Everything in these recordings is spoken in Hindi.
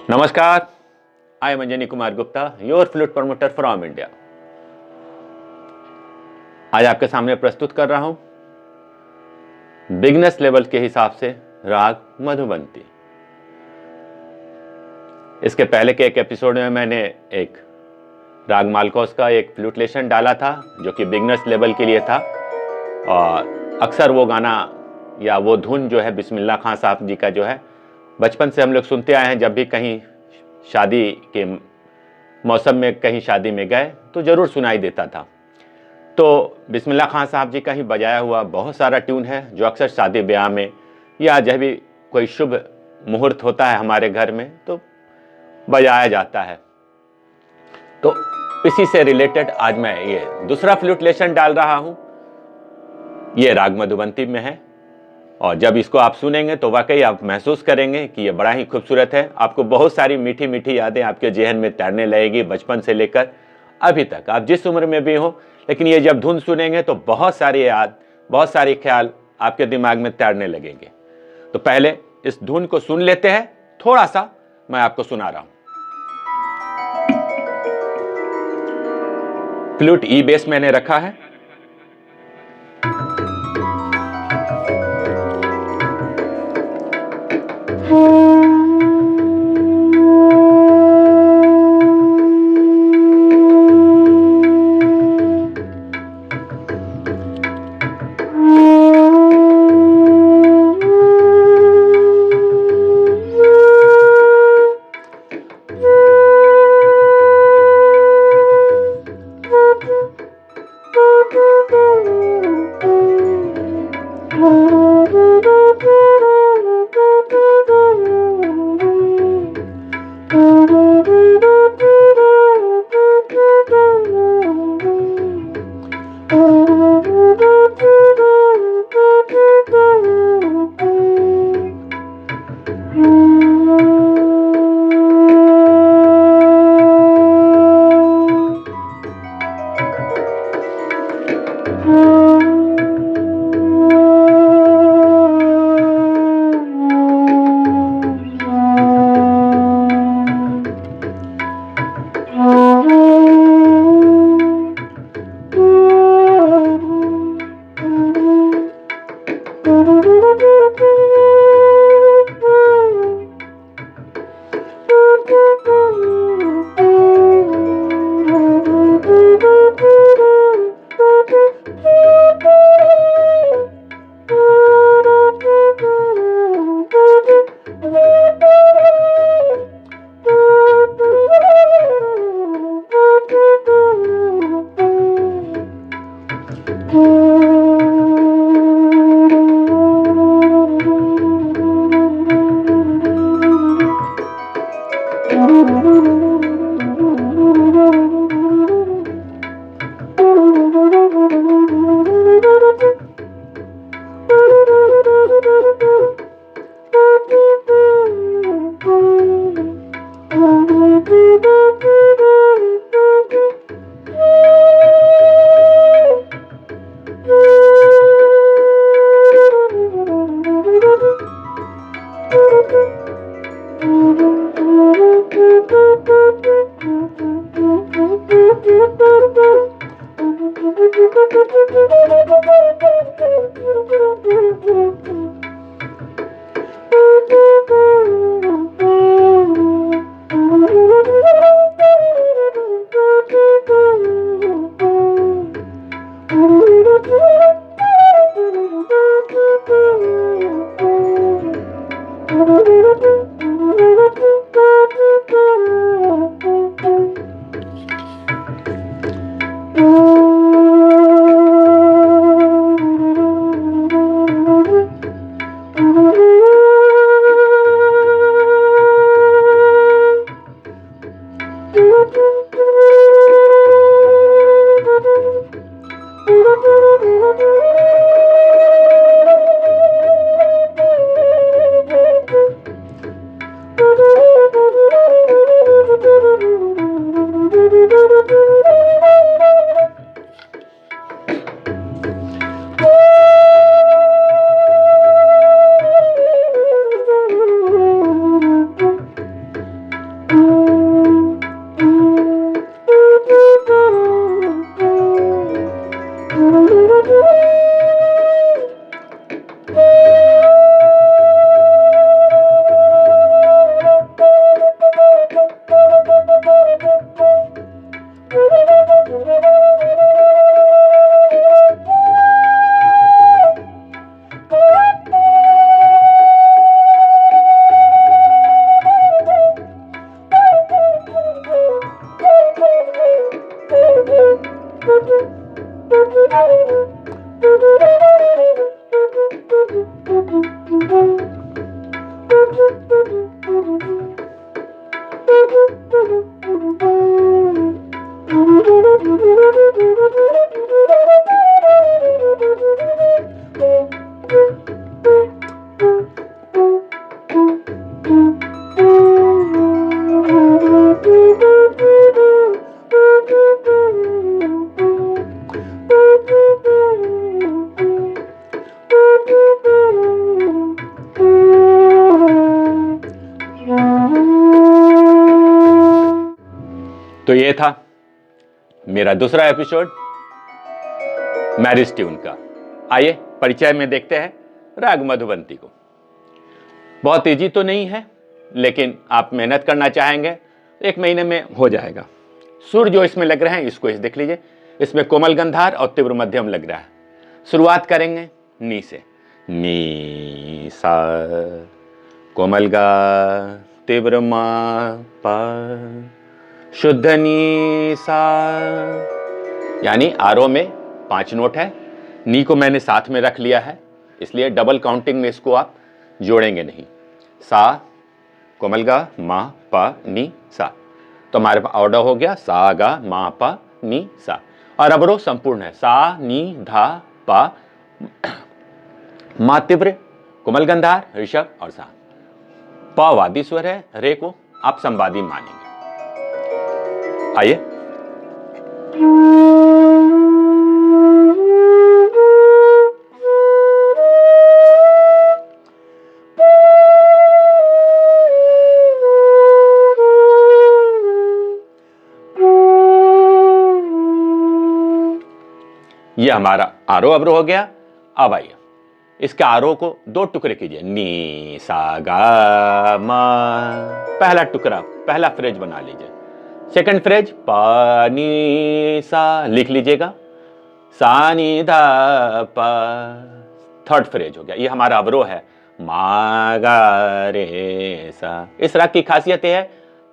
नमस्कार, I am Anjani Kumar Gupta, your flute promoter from India. आज आपके सामने प्रस्तुत कर रहा हूं बिगनर्स लेवल के हिसाब से राग मधुबंती। इसके पहले के एक एपिसोड में मैंने एक राग मालकोस का एक फ्लूट लेसन डाला था जो कि बिगनर्स लेवल के लिए था। और अक्सर वो गाना या वो धुन जो है बिस्मिल्लाह खां साहब जी का जो है बचपन से हम लोग सुनते आए हैं। जब भी कहीं शादी के मौसम में कहीं शादी में गए तो ज़रूर सुनाई देता था। तो बिस्मिल्लाह खां साहब जी का ही बजाया हुआ बहुत सारा ट्यून है जो अक्सर शादी ब्याह में या जब भी कोई शुभ मुहूर्त होता है हमारे घर में तो बजाया जाता है। तो इसी से रिलेटेड आज मैं ये दूसरा फ्लूट लेसन डाल रहा हूँ। ये राग मधुबंती में है और जब इसको आप सुनेंगे तो वाकई आप महसूस करेंगे कि ये बड़ा ही खूबसूरत है। आपको बहुत सारी मीठी मीठी यादें आपके जहन में तैरने लगेगी बचपन से लेकर अभी तक, आप जिस उम्र में भी हो। लेकिन ये जब धुन सुनेंगे तो बहुत सारी याद, बहुत सारे ख्याल आपके दिमाग में तैरने लगेंगे। तो पहले इस धुन को सुन लेते हैं, थोड़ा सा मैं आपको सुना रहा हूं। फ्लूट ई बेस मैंने रखा है। ये था मेरा दूसरा एपिसोड मैरिज ट्यून का। आइए परिचय में देखते हैं राग मधुबंती को। बहुत ईजी तो नहीं है, लेकिन आप मेहनत करना चाहेंगे 1 महीने में हो जाएगा। सुर जो इसमें लग रहे हैं इसको देख लीजिए, इसमें कोमल गंधार और तीव्र मध्यम लग रहा है। शुरुआत करेंगे नी से, नी सा कोमल गा तीव्र मा पा शुद्ध नी सा, यानी आरोह में 5 नोट है। नी को मैंने साथ में रख लिया है, इसलिए डबल काउंटिंग में इसको आप जोड़ेंगे नहीं। सा कोमल गा मा पा नी सा, तो हमारे पास ऑर्डर हो गया सा गा मा पा नी सा। और अवरोह संपूर्ण है, सा नी धा पा मा तीव्र कोमल गंधार ऋषभ और सा। प वादी स्वर है, रे को आप संवादी मानेंगे। आइए ये हमारा आरोह अवरोह हो गया। अब आइए इसके आरोह को 2 टुकड़े कीजिए, नी सा गा मा। पहला टुकड़ा, पहला फ्रेज बना लीजिए। सेकंड फ्रेज पा नी सा लिख लीजिएगा, सा नी धा पा। थर्ड फ्रेज हो गया। ये हमारा अवरोह है, मा गा रे सा। इस राग की खासियत यह है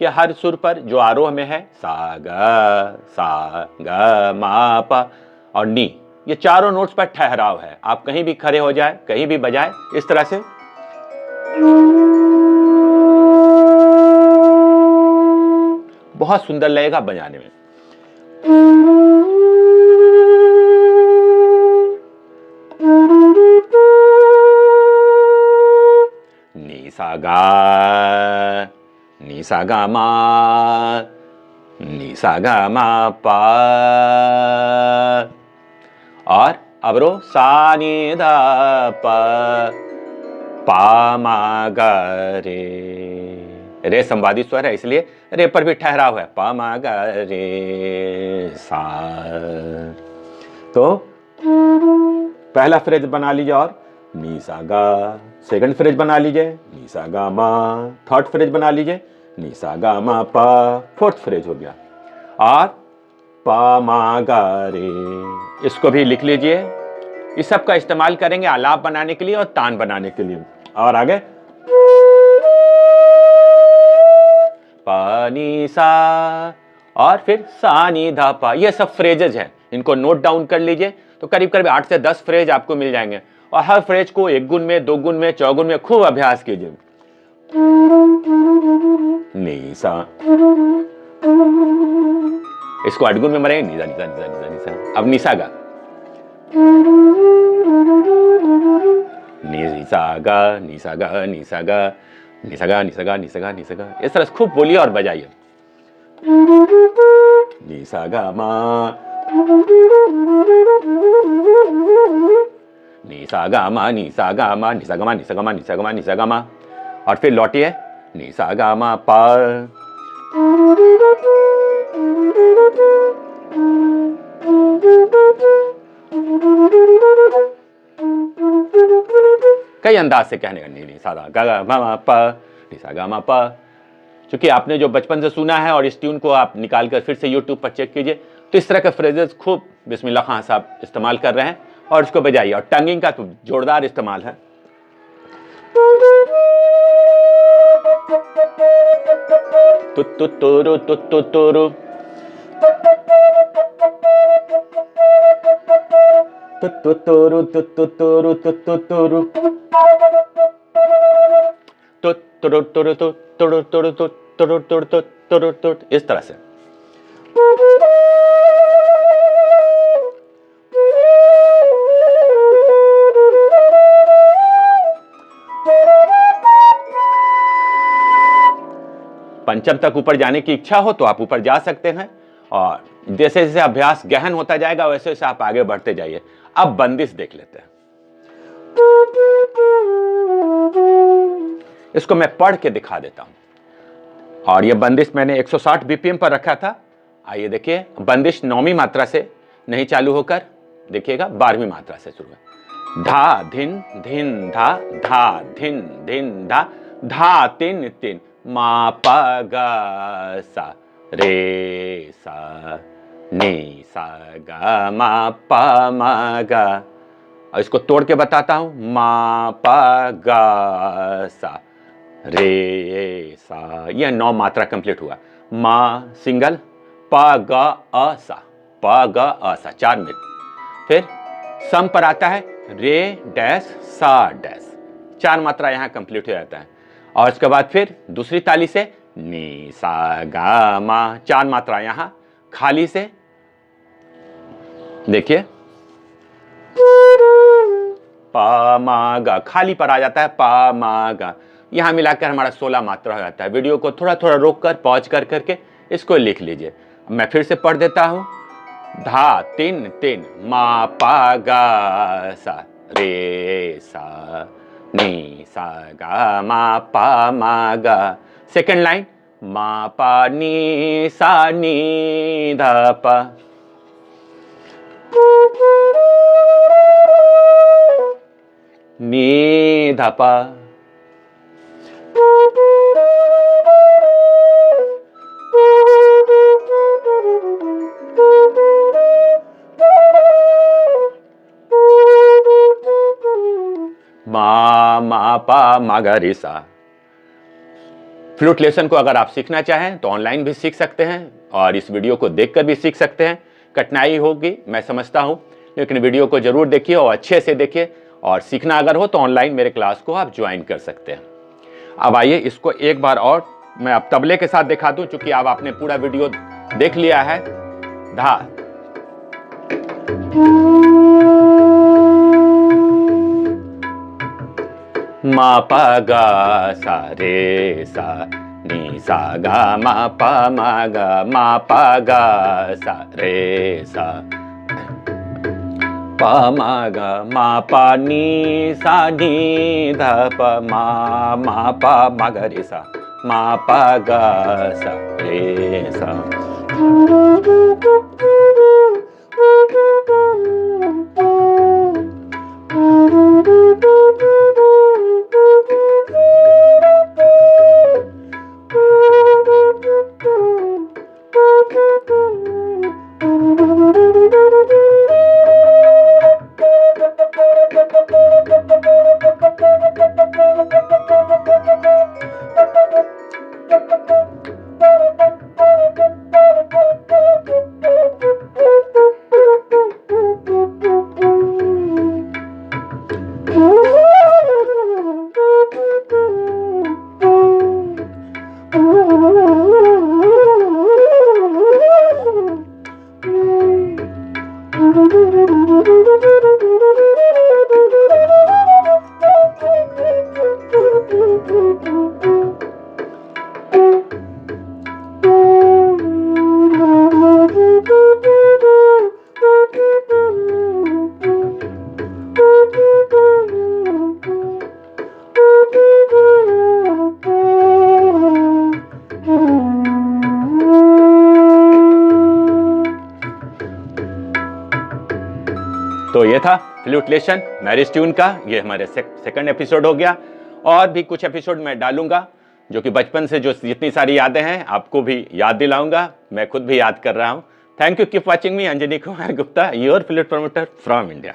कि हर सुर पर जो आरोह में है सा गा मा पा और नी, ये चारों नोट्स पर ठहराव है। आप कहीं भी खड़े हो जाए, कहीं भी बजाए, इस तरह से बहुत सुंदर लगेगा बजाने में। नी सा गा मा, नी सा गा मा पा। और अवरोह सा नी धा पा मा गा रे संवादी स्वर है, इसलिए रे पर भी ठहराव है, पा मा गा रे सा। तो पहला फ्रेज बना लीजिए और नी सा गा। सेकंड फ्रेज बना लीजिए नी सा गा मा। थर्ड फ्रेज बना लीजिए नी सा गा मा पा। फोर्थ फ्रेज हो गया और पा मा गा रे। इसको भी लिख लीजिए। इस सब का इस्तेमाल करेंगे आलाप बनाने के लिए और तान बनाने के लिए। और आगे पा नी सा और फिर सा नी धा पा। ये सब फ्रेजेज हैं, इनको नोट डाउन कर लीजिए। तो करीब करीब 8 से 10 फ्रेज आपको मिल जाएंगे और हर फ्रेज को 1 गुण में, 2 गुण में, 4 गुण में खूब अभ्यास कीजिए। नी सा, इसको 8 गुण में मरेंगे, NISA NISA NISA NISA NISA. अब निसा गा, निसा गा निसा गा निसा गा निसा गा निसा गा निसा गा निसा गा। इस तरह खूब बोलिए और बजाइए। निसा गा मा, निसा गा मा, निसा गा मा, निसा गा मा, निसा गा मा, निसा गा मा, निसा गा मा। और फिर लौटिए निसा गा मा पा। कई अंदाज से कहने का, नी सा गा मा पा, निसा गा मा पा। क्योंकि आपने जो बचपन से सुना है और इस ट्यून को आप निकाल कर फिर से YouTube पर चेक कीजिए, तो इस तरह के फ्रेजेस खूब बिस्मिल्लाह खान साहब इस्तेमाल कर रहे हैं और इसको बजाइए। और टंगिंग का तो जोरदार इस्तेमाल है। तुत्तु तोरु तुत्तु तोरु, तुत्तु तोरु तुत्तु तोरु, तुत्तु तोरु, तुत्तु तोरु तुत्तु तोरु, तुत्तु तोरु तुत्तु, इस तरह से। पंचम तक ऊपर जाने की इच्छा हो तो आप ऊपर जा सकते हैं और जैसे जैसे अभ्यास गहन होता जाएगा वैसे वैसे आप आगे बढ़ते जाइए। अब बंदिश देख लेते हैं। इसको मैं पढ़ के दिखा देता हूं। और यह बंदिश मैंने 160 बीपीएम पर रखा था आइए देखिए, बंदिश 9वीं मात्रा से नहीं चालू होकर देखिएगा 12वीं मात्रा से शुरू है। धा धिन धिन धा, धा धिन धिन धा, धा तिन तिन, मा पा गा सा, रे सा, नी सा गा मा पा मा गा। और इसको तोड़ के बताता हूं, मा पा गा सा, रे सा, यह 9 मात्रा कंप्लीट हुआ। मा सिंगल, पा गा अ सा, पा गा अ सा, 4 मिनट। फिर सम पर आता है रे डैश सा डैश, 4 मात्रा यहां कंप्लीट हो जाता है। और उसके बाद फिर दूसरी ताली से नी सा गा मा, 4 मात्रा यहां खाली से देखिए, पा मा गा खाली पर आ जाता है, पा मा गा, यहां मिलाकर हमारा 16 मात्रा हो जाता है। वीडियो को थोड़ा थोड़ा रोक कर पॉज कर करके इसको लिख लीजिए। मैं फिर से पढ़ देता हूं, धा तिन तिन, मा पा गा सा, रे सा, नी सा गा मा पा मा गा। सेकंड लाइन, मा पा नी सा नी धा पा, नी धा पा, मा पा मा गा रे सा। फ्लूट लेसन को अगर आप सीखना चाहें तो ऑनलाइन भी सीख सकते हैं और इस वीडियो को देखकर भी सीख सकते हैं। कठिनाई होगी मैं समझता हूं, लेकिन वीडियो को जरूर देखिए और अच्छे से देखिए। और सीखना अगर हो तो ऑनलाइन मेरे क्लास को आप ज्वाइन कर सकते हैं। अब आइए इसको एक बार और मैं अब तबले के साथ दिखा दूं, चूंकि अब आपने पूरा वीडियो देख लिया है। धा मा पा गा सा, रे सा, नी सा गा मा गा, मा पा गा सा, रे सा, पा मा गा, मा पा नी सा नी धा पा, मा पा मा गा रे सा, मा पा गा सा, रे सा। तो ये था फ्लूट लेसन मैरिज ट्यून का। ये हमारे सेकंड एपिसोड हो गया। और भी कुछ एपिसोड मैं डालूंगा जो कि बचपन से जो जितनी सारी यादें हैं आपको भी याद दिलाऊंगा। मैं खुद भी याद कर रहा हूं। Thank you, keep watching me. Anjani Kumar Gupta, your flute promoter from India.